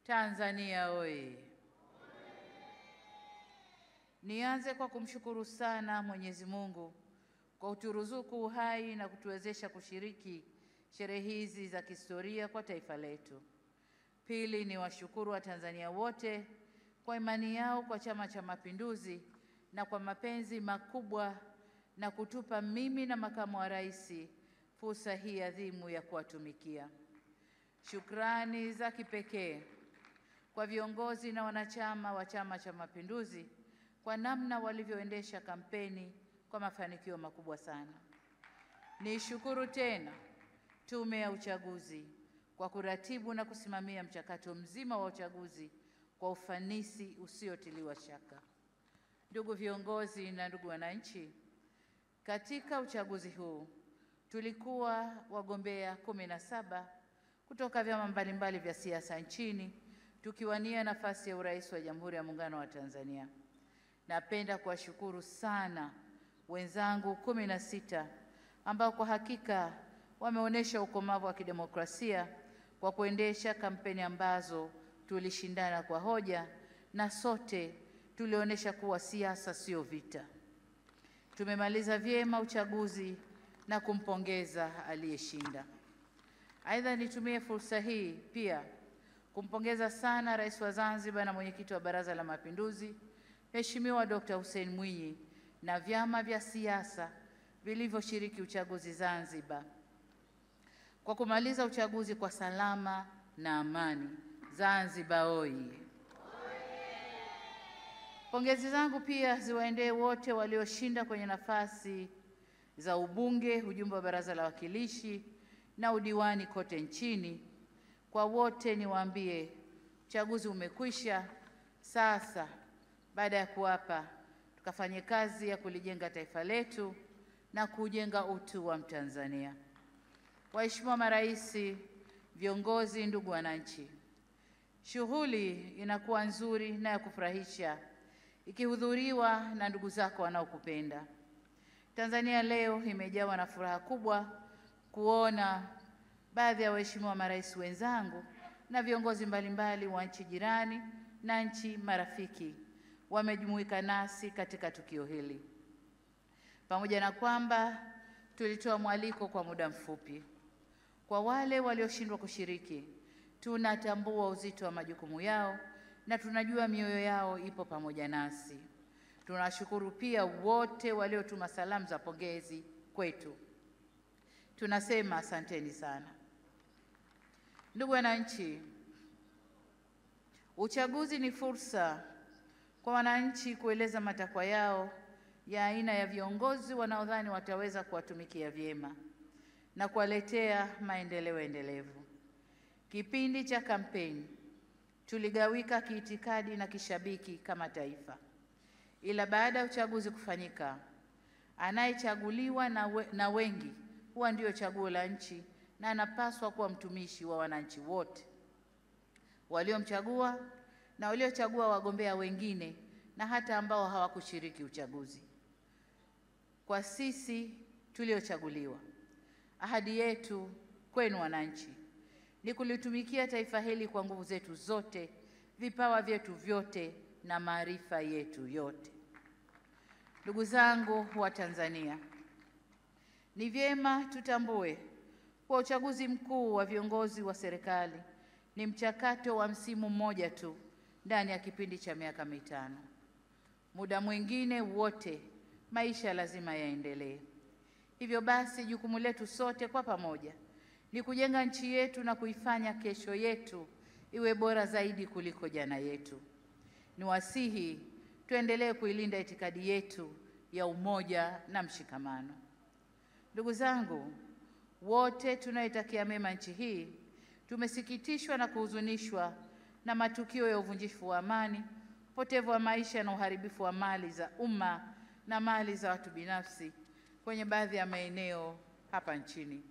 Tanzania oye! Nianze kwa kumshukuru sana Mwenyezi Mungu kwa kuturuzuku uhai na kutuwezesha kushiriki sherehe hizi za kihistoria kwa taifa letu. Pili, ni washukuru Watanzania wote kwa imani yao kwa Chama cha Mapinduzi na kwa mapenzi makubwa na kutupa mimi na makamu wa rais fursa hii adhimu ya kuwatumikia. Shukrani za kipekee kwa viongozi na wanachama wa Chama cha Mapinduzi kwa namna walivyoendesha kampeni kwa mafanikio makubwa sana. Nishukuru tena Tume ya Uchaguzi kwa kuratibu na kusimamia mchakato mzima wa uchaguzi kwa ufanisi usiotiliwa shaka. Ndugu viongozi na ndugu wananchi, katika uchaguzi huu tulikuwa wagombea 17 kutoka vyama mbalimbali vya siasa nchini tukiwania nafasi ya urais wa Jamhuri ya Muungano wa Tanzania. Napenda kuwashukuru sana wenzangu 16 ambao kwa hakika wameonyesha ukomavu wa kidemokrasia kwa kuendesha kampeni ambazo tulishindana kwa hoja na sote tulionyesha kuwa siasa sio vita. Tumemaliza vyema uchaguzi na kumpongeza aliyeshinda. Aidha, nitumie fursa hii pia kumpongeza sana Rais wa Zanzibar na Mwenyekiti wa Baraza la Mapinduzi, Mheshimiwa Dr. Hussein Mwinyi na vyama vya siasa vilivyoshiriki uchaguzi Zanzibar kwa kumaliza uchaguzi kwa salama na amani. Zanzibar oye! Pongezi zangu pia ziwaendee wote walioshinda kwenye nafasi za ubunge, ujumbe wa Baraza la Wawakilishi na udiwani kote nchini. Kwa wote niwaambie, uchaguzi umekwisha. Sasa baada ya kuapa, tukafanye kazi ya kulijenga taifa letu na kujenga utu wa Mtanzania. Waheshimiwa marais, viongozi, ndugu wananchi, shughuli inakuwa nzuri na ya kufurahisha ikihudhuriwa na ndugu zako wanaokupenda. Tanzania leo imejawa na furaha kubwa kuona baadhi ya waheshimiwa marais wenzangu na viongozi mbalimbali wa nchi jirani na nchi marafiki wamejumuika nasi katika tukio hili. Pamoja na kwamba tulitoa mwaliko kwa muda mfupi, kwa wale walioshindwa kushiriki, tunatambua uzito wa majukumu yao na tunajua mioyo yao ipo pamoja nasi. Tunashukuru pia wote waliotuma salamu za pongezi kwetu. Tunasema asanteni sana. Ndugu wananchi, uchaguzi ni fursa kwa wananchi kueleza matakwa yao ya aina ya viongozi wanaodhani wataweza kuwatumikia vyema na kuwaletea maendeleo endelevu. Kipindi cha kampeni tuligawika kiitikadi na kishabiki kama taifa, ila baada ya uchaguzi kufanyika, anayechaguliwa na wengi huwa ndio chaguo la nchi na anapaswa kuwa mtumishi wa wananchi wote waliomchagua na waliochagua wagombea wengine na hata ambao hawakushiriki uchaguzi. Kwa sisi tuliochaguliwa, ahadi yetu kwenu wananchi ni kulitumikia taifa hili kwa nguvu zetu zote, vipawa vyetu vyote na maarifa yetu yote. Ndugu zangu wa Tanzania, ni vyema tutambue kuwa uchaguzi mkuu wa viongozi wa serikali ni mchakato wa msimu mmoja tu ndani ya kipindi cha miaka 5. Muda mwingine wote maisha lazima yaendelee. Hivyo basi, jukumu letu sote kwa pamoja ni kujenga nchi yetu na kuifanya kesho yetu iwe bora zaidi kuliko jana yetu. Niwasihi tuendelee kuilinda itikadi yetu ya umoja na mshikamano. Ndugu zangu, wote tunaitakia mema nchi hii, tumesikitishwa na kuhuzunishwa na matukio ya uvunjifu wa amani, upotevu wa maisha na uharibifu wa mali za umma na mali za watu binafsi kwenye baadhi ya maeneo hapa nchini,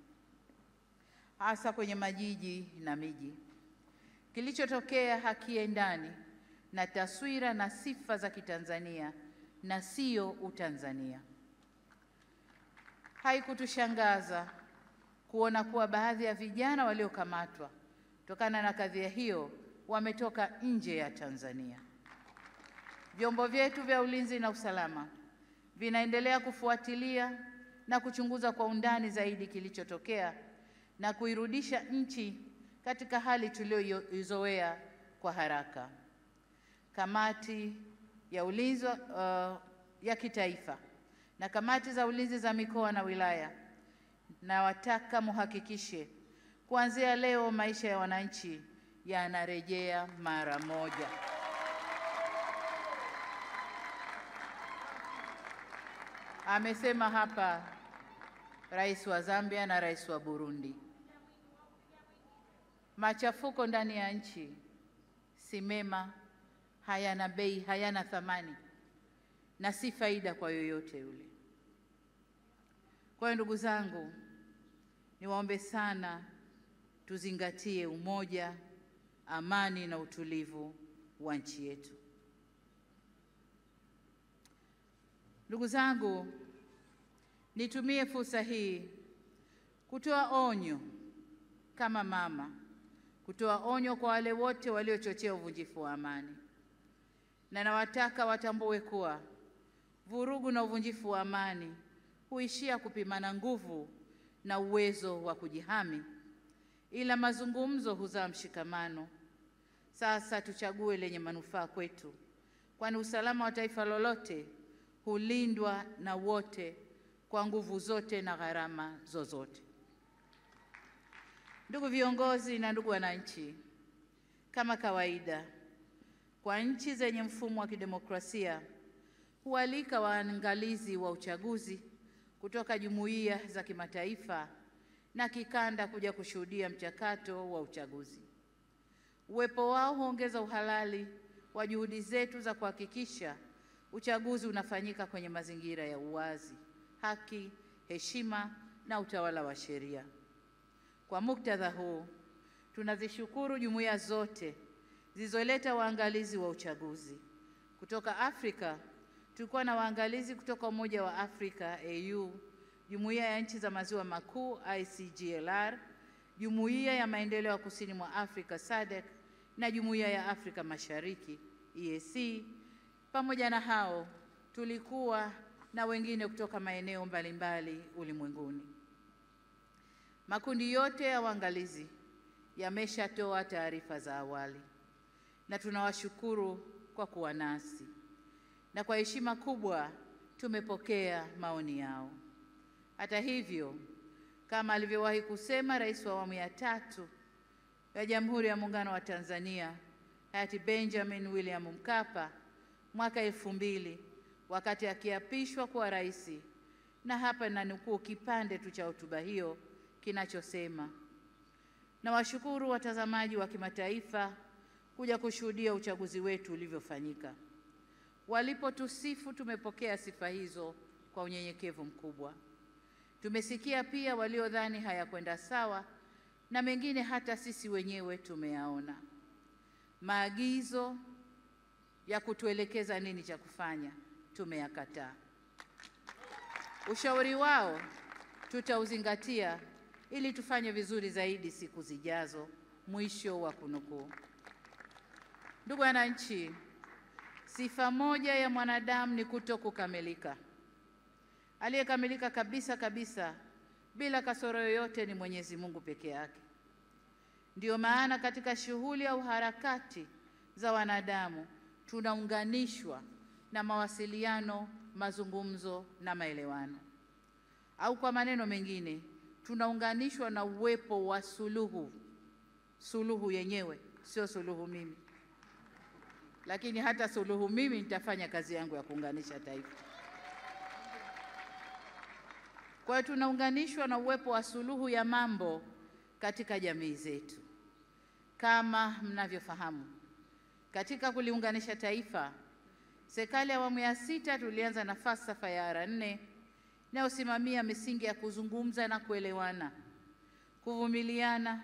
hasa kwenye majiji na miji. Kilichotokea hakiendani na taswira na sifa za Kitanzania na sio Utanzania. Haikutushangaza kuona kuwa baadhi ya vijana waliokamatwa kutokana na kadhia hiyo wametoka nje ya Tanzania. Vyombo vyetu vya ulinzi na usalama vinaendelea kufuatilia na kuchunguza kwa undani zaidi kilichotokea na kuirudisha nchi katika hali tuliyoizoea kwa haraka. Kamati ya ulinzi ya kitaifa na kamati za ulinzi za mikoa na wilaya, nawataka muhakikishe kuanzia leo maisha ya wananchi yanarejea mara moja. Amesema hapa Rais wa Zambia na Rais wa Burundi. Machafuko ndani ya nchi si mema, hayana bei, hayana thamani na si faida kwa yoyote yule. Kwa hiyo ndugu zangu, niwaombe sana tuzingatie umoja, amani na utulivu wa nchi yetu. Ndugu zangu, nitumie fursa hii kutoa onyo kama mama, kutoa onyo kwa wale wote waliochochea uvunjifu wa amani. Na nawataka watambue kuwa vurugu na uvunjifu wa amani huishia kupimana nguvu na uwezo wa kujihami, ila mazungumzo huzaa mshikamano. Sasa tuchague lenye manufaa kwetu, kwani usalama wa taifa lolote hulindwa na wote kwa nguvu zote na gharama zozote. Ndugu viongozi na ndugu wananchi, kama kawaida kwa nchi zenye mfumo wa kidemokrasia hualika waangalizi wa uchaguzi kutoka jumuiya za kimataifa na kikanda kuja kushuhudia mchakato wa uchaguzi. Uwepo wao huongeza uhalali wa juhudi zetu za kuhakikisha uchaguzi unafanyika kwenye mazingira ya uwazi, haki, heshima na utawala wa sheria. Kwa muktadha huu, tunazishukuru jumuiya zote zilizoleta waangalizi wa uchaguzi. Kutoka Afrika, tulikuwa na waangalizi kutoka Umoja wa Afrika AU, Jumuiya ya Nchi za Maziwa Makuu ICGLR, Jumuiya ya Maendeleo ya Kusini mwa Afrika SADC na Jumuiya ya Afrika Mashariki EAC. Pamoja na hao, tulikuwa na wengine kutoka maeneo mbalimbali ulimwenguni. Makundi yote ya waangalizi yameshatoa taarifa za awali na tunawashukuru kwa kuwa nasi, na kwa heshima kubwa tumepokea maoni yao. Hata hivyo, kama alivyowahi kusema Rais wa awamu ya 3 ya Jamhuri ya Muungano wa Tanzania hayati Benjamin William Mkapa mwaka 2000 wakati akiapishwa kuwa rais, na hapa nanukuu kipande tu cha hotuba hiyo kinachosema: nawashukuru watazamaji wa kimataifa kuja kushuhudia uchaguzi wetu ulivyofanyika. Walipotusifu tumepokea sifa hizo kwa unyenyekevu mkubwa. Tumesikia pia waliodhani hayakwenda sawa na mengine hata sisi wenyewe tumeyaona. Maagizo ya kutuelekeza nini cha kufanya tumeyakataa. Ushauri wao tutauzingatia ili tufanye vizuri zaidi siku zijazo. Mwisho wa kunukuu. Ndugu wananchi, sifa moja ya mwanadamu ni kutokukamilika. Aliyekamilika kabisa kabisa bila kasoro yoyote ni Mwenyezi Mungu peke yake. Ndiyo maana katika shughuli au harakati za wanadamu tunaunganishwa na mawasiliano, mazungumzo na maelewano. Au kwa maneno mengine, tunaunganishwa na uwepo wa suluhu. Suluhu yenyewe sio suluhu mimi, lakini hata suluhu mimi nitafanya kazi yangu ya kuunganisha taifa. Kwa hiyo tunaunganishwa na uwepo wa suluhu ya mambo katika jamii zetu. Kama mnavyofahamu, katika kuliunganisha taifa, serikali ya awamu ya 6 tulianza na falsafa ya R4 inayosimamia misingi ya kuzungumza na kuelewana, kuvumiliana,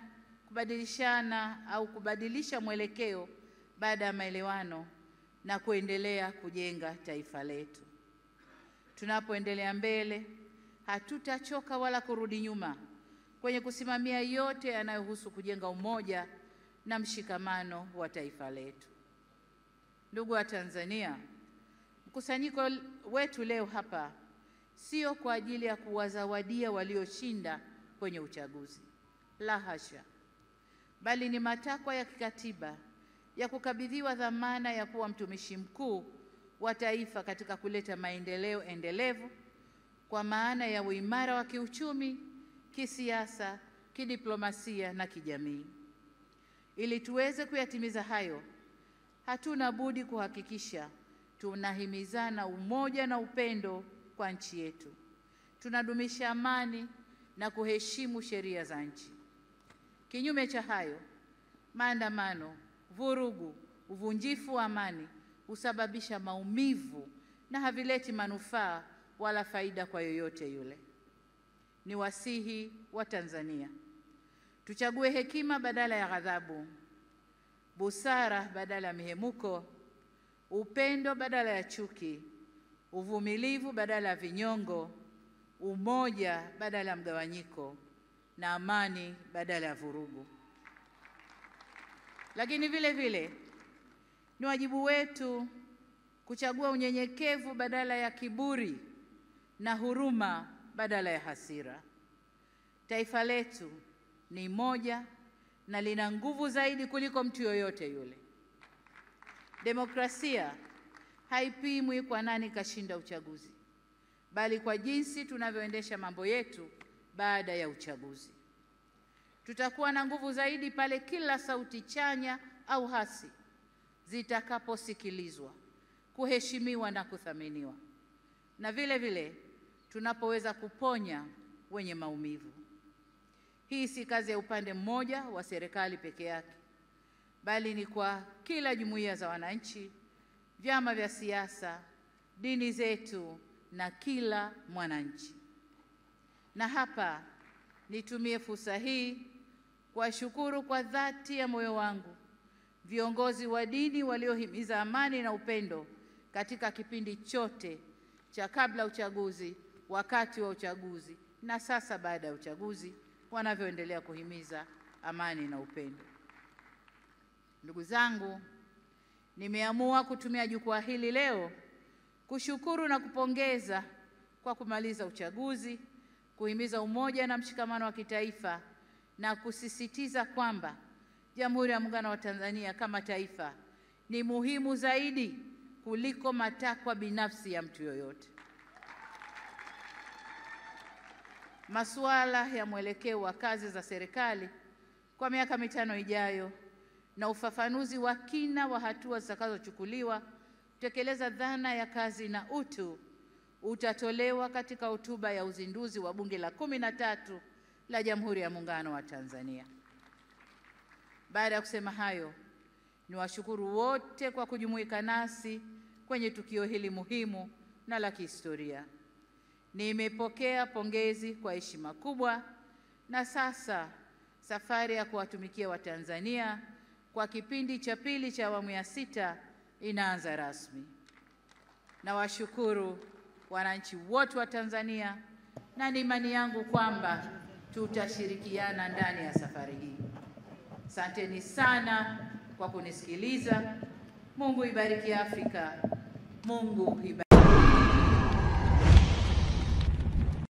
kubadilishana au kubadilisha mwelekeo baada ya maelewano na kuendelea kujenga taifa letu. Tunapoendelea mbele, hatutachoka wala kurudi nyuma kwenye kusimamia yote yanayohusu kujenga umoja na mshikamano wa taifa letu. Ndugu wa Tanzania, mkusanyiko wetu leo hapa sio kwa ajili ya kuwazawadia walioshinda kwenye uchaguzi, la hasha, bali ni matakwa ya kikatiba ya kukabidhiwa dhamana ya kuwa mtumishi mkuu wa taifa katika kuleta maendeleo endelevu kwa maana ya uimara wa kiuchumi, kisiasa, kidiplomasia na kijamii. Ili tuweze kuyatimiza hayo, hatuna budi kuhakikisha tunahimizana umoja na upendo kwa nchi yetu, tunadumisha amani na kuheshimu sheria za nchi. Kinyume cha hayo, maandamano, vurugu, uvunjifu wa amani husababisha maumivu na havileti manufaa wala faida kwa yoyote yule. Ni wasihi wa Tanzania tuchague hekima badala ya ghadhabu, busara badala ya mihemuko, upendo badala ya chuki, uvumilivu badala ya vinyongo, umoja badala ya mgawanyiko, na amani badala ya vurugu. Lakini vile vile ni wajibu wetu kuchagua unyenyekevu badala ya kiburi na huruma badala ya hasira. Taifa letu ni moja na lina nguvu zaidi kuliko mtu yoyote yule. Demokrasia haipimwi kwa nani kashinda uchaguzi, bali kwa jinsi tunavyoendesha mambo yetu baada ya uchaguzi. Tutakuwa na nguvu zaidi pale kila sauti chanya au hasi zitakaposikilizwa, kuheshimiwa na kuthaminiwa, na vile vile tunapoweza kuponya wenye maumivu. Hii si kazi ya upande mmoja wa serikali peke yake, bali ni kwa kila jumuiya za wananchi, vyama vya siasa, dini zetu na kila mwananchi. Na hapa nitumie fursa hii kuwashukuru kwa dhati ya moyo wangu viongozi wa dini waliohimiza amani na upendo katika kipindi chote cha kabla uchaguzi, wakati wa uchaguzi na sasa baada ya uchaguzi, wanavyoendelea kuhimiza amani na upendo. Ndugu zangu, nimeamua kutumia jukwaa hili leo kushukuru na kupongeza kwa kumaliza uchaguzi, kuhimiza umoja na mshikamano wa kitaifa na kusisitiza kwamba Jamhuri ya Muungano wa Tanzania kama taifa ni muhimu zaidi kuliko matakwa binafsi ya mtu yoyote. Masuala ya mwelekeo wa kazi za serikali kwa miaka 5 ijayo na ufafanuzi wa kina wa hatua zitakazochukuliwa kutekeleza dhana ya kazi na utu utatolewa katika hotuba ya uzinduzi wa Bunge la 13 la Jamhuri ya Muungano wa Tanzania. Baada ya kusema hayo, niwashukuru wote kwa kujumuika nasi kwenye tukio hili muhimu na la kihistoria. Nimepokea pongezi kwa heshima kubwa, na sasa safari ya kuwatumikia Watanzania kwa kipindi cha pili cha awamu ya 6 inaanza rasmi. Nawashukuru wananchi wote wa Tanzania na ni imani yangu kwamba tutashirikiana ndani ya safari hii. Asanteni sana kwa kunisikiliza. Mungu ibariki Afrika. Mungu ibariki